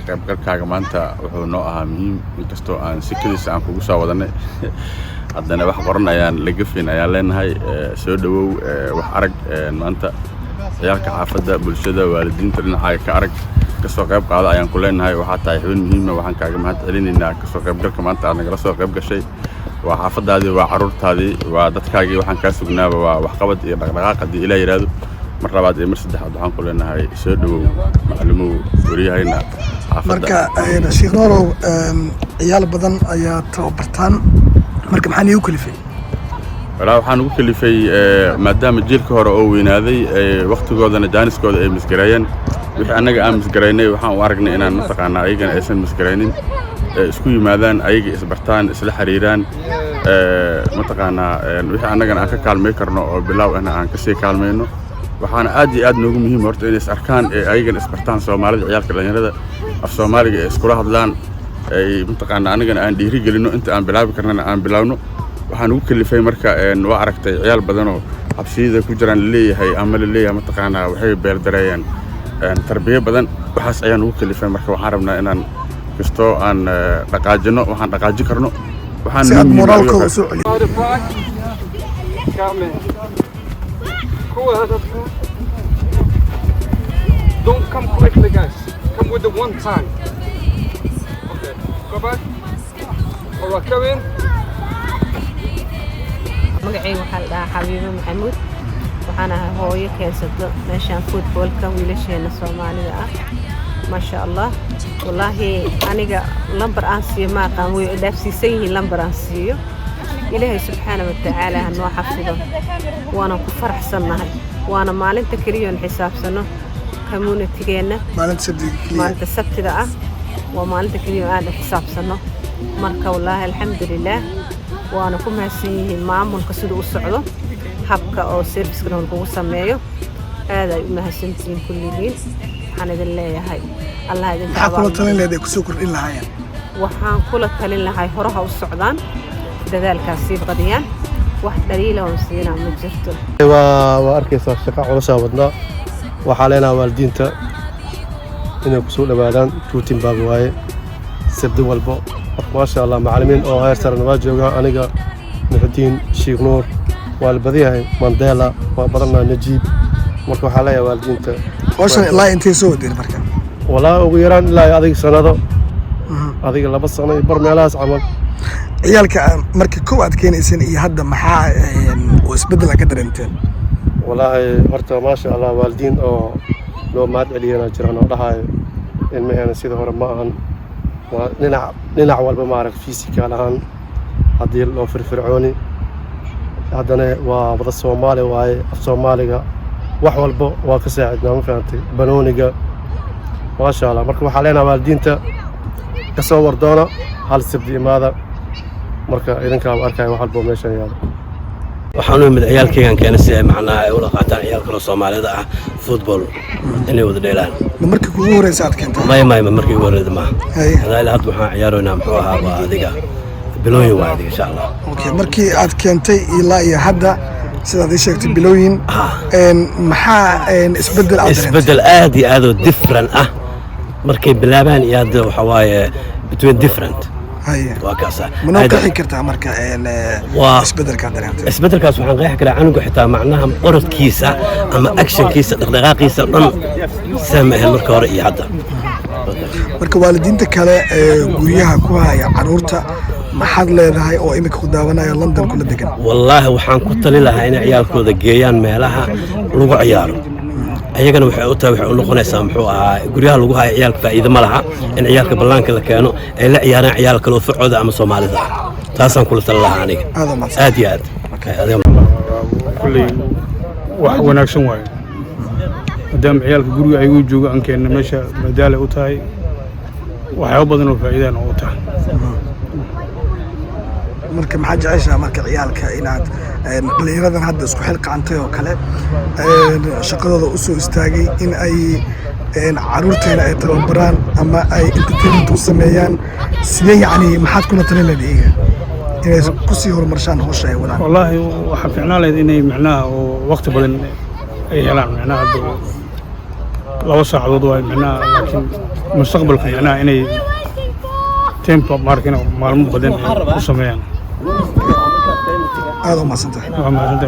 qaybgalkaaga maanta wuxuu noo ahaa muhiim inkastoo aan si keliis aan kugu soo wadanay haddana wax qoran ayaan la gafin ayaan leenahay soo dhawow wax arag maanta ciyaalka xaafadda bulshada waalidiinta dhinacaaga ka arag kasoo qayb qaada ayaan ku leenahay waxaa tahay xubin muhiima waxaan kaaga mahad celinaynaa kasoo qaybgalka maanta aad nagala soo qayb gashay waa xaafadaadii waa caruurtaadii waa dadkaagii waxaan kaa sugnaaba waa waxqabad iyo dhaqdhaqaaq haddii ilaa yidhaahdo mar labaad iyo mar saddexaad waxaan ku leenahay soo dhawow maclumow waryahayna marka Sheekh Nuurow ciyaal badan ayaa tababartaan marka maxaa iigu kalifay walaa waxaan ugu kalifay maadaama jiilka hore oo weynaaday waqtigoodana jaaniskooda ay misgareeyeen wixii annaga aan misgareynay waxaan u aragnay inaan mataqaanaa ayagana aysan misgareynin isku yimaadaan ayaga isbartaan isla xiriiraan mataqaanaa wixii annagana aan ka kaalmay karno oo bilaaw ahna aan kasii kaalmayno waxaana aad iyo aad noogu muhiim horta inay is arkaan ayagana isbartaan soomaalida ciyaalka dhalinyarada af soomaaliga ee iskula hadlaan ay mataqaanaa annagana aan dhiiri gelino inta aan bilaabi karnana aan bilaawno waxaan ugu kalifay marka waa aragtay ciyaal badanoo xabsiyada ku jiraan laleeyahay ama laleeyahay mataqaanaa waxay beerdareeyaan tarbiya badan waxaas ayaan ugu kalifay marka waxaan rabnaa inaan kastoo aan dhaqaajino waxaan dhaqaaji karno waxaan moraalka u soo celiyo Don't come quickly, guys. Come with the one time. Okay, go back. All right, go in. magacayga waxaa la dhahaa xabiibo maxamuud waxaan ahay hooyo keensado meeshaan footballka wiilasheena soomaalida ah maasha allah wallaahi aniga lambar aan siiyo ma aqaan way dhaafsiisan yihiin lambar aan siiyo ilaahay subxaana wa tacaala ha noo xafido waana ku faraxsannahay waana maalinta keliyoon xisaabsano communitygeenna maalinta sabtida ah waa maalinta keliyo aan xisaabsano marka wallaahi alxamdulillaah waana ku mahadsan yihiin maamulka siduu u socdo habka oo serviceka lagu sameeyo aad ay u mahadsantihiin kulligiin waxaan idin leeyahay allah idin waxaan kula talin lahay horaha u socdaan dadaalkaas sii badiyaan wax dhaliila oo siinaa ma jirto waa arkaysaa shaqo culus wadnaa waxaa leenahay waalidiinta inay ku soo dhawaadaan ruutin baab waaye sabti walba ما شاء الله معلمين أو هاي سر نواجه أنا محدين شيخ نور والبديهة مانديلا وبرنا نجيب مركو حاليا والدين تا وش لا أنت سود المركب ولا غيران لا هذيك سنة هذيك اللي بس أنا برمي على عمل عيالك مركب كواد كين إنسان يهدم محا واسبدل قدر أنت والله هرتا ما شاء الله والدين أو لو مات علينا جيران ولا هاي المهنة سيده هرماهن نلعب والبمارك فيزيكا لهان هذه لو فرعوني هذانا وبدا الصومالي وهاي الصوماليga wax walba waa ka saacidnaa ma fahamtay banooniga ma sha Allah marka waxa leenahay waalidiinta ka soo wardoona hal sabti imaada marka idinka arkay wax walba meeshan yaalo waxaan u mid ciyaalkaygan keenay si ay macnaa ay ula qaataan ciyaalka Soomaalida ah football inay wada dheelaan markii ugu horeysa aad keentay may markii ugu horeysa ma hada ilaa hadda waxaan ciyaaraynaa muxuu ahaa waa adiga bilooyin waa adiga insha Allah okay markii aad keentay ilaa iyo hadda sidaad ii sheegtay bilooyin maxaa isbedel aad iyo aad oo different ah markay bilaabaan iyo hadda waxa waaye between different وكاسة. منو قاعد كرتها مركا إسبدل كادرين. إسبدل كاس وحنا قاعد كرا عنو حتى معناها قرط كيسة أما أكشن كيسة دقيقة كيسة ضم سامع المركا ورقي هذا. مركا والدين تكلا جويها كوها يا عرورتا ما حد له هاي أو إمك خداونا يا لندن كل دقيقة. والله وحنا كنت لها هنا عيال كذا جيان مالها لغو عيال. ayagana waxay u tahay waxay u noqonaysaa muxuu ahaa guriyaha lagu hayo ciyaalka faa'iido ma laha in ciyaalka ballaanka la keeno ay la ciyaaraan ciyaal kale oo fircooda ama Soomaalida taasaan kula talin lahaa aniga aad iyo aad kulli wax wanaagsan waaye maadaama ciyaalka guriga ay u joogaan aan keenna meesha madaala u tahay waxyaabo badan oo faa'iidaan u tahay marka maxaa jeceshaa marka ciyaalka inaad dhalinyaradan hadda isku xilqaantay oo kale shaqadooda u soo istaagay in ay caruurteena ay tababaraan ama ay entertainment u sameeyaan sidee yacni maxaad kuna talin lahayd iyaga inay ku sii horumarshaan hawsha ay wadaan wallaahi waxaa fiicnaan lahayd inay macnaha oo waqti badan ay helaan macnaha hadda 2 saacadood waay macnaha laakiin mustaqbalka macnaha inay tempo markina maalmo badan ku sameeyaan aad u mahadsantahay waa mahadsantahay